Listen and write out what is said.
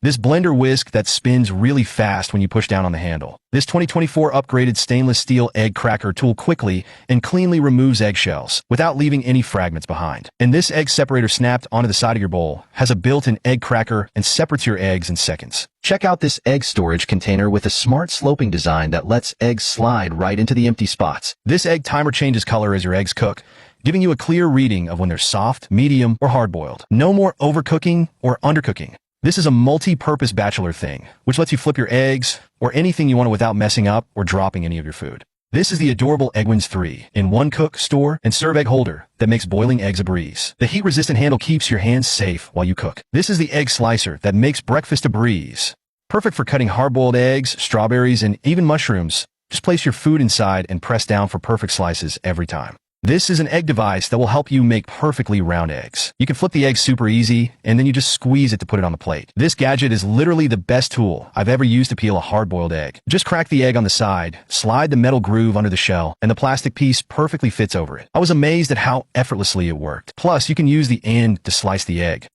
This blender whisk that spins really fast when you push down on the handle. This 2024 upgraded stainless steel egg cracker tool quickly and cleanly removes eggshells without leaving any fragments behind. And this egg separator snapped onto the side of your bowl has a built-in egg cracker and separates your eggs in seconds. Check out this egg storage container with a smart sloping design that lets eggs slide right into the empty spots. This egg timer changes color as your eggs cook, giving you a clear reading of when they're soft, medium, or hard-boiled. No more overcooking or undercooking. This is a multi-purpose bachelor thing, which lets you flip your eggs or anything you want without messing up or dropping any of your food. This is the adorable Eggwins 3-in-1 cook, store, and serve egg holder that makes boiling eggs a breeze. The heat-resistant handle keeps your hands safe while you cook. This is the egg slicer that makes breakfast a breeze. Perfect for cutting hard-boiled eggs, strawberries, and even mushrooms. Just place your food inside and press down for perfect slices every time. This is an egg device that will help you make perfectly round eggs. You can flip the egg super easy, and then you just squeeze it to put it on the plate. This gadget is literally the best tool I've ever used to peel a hard-boiled egg. Just crack the egg on the side, slide the metal groove under the shell, and the plastic piece perfectly fits over it. I was amazed at how effortlessly it worked. Plus, you can use the end to slice the egg.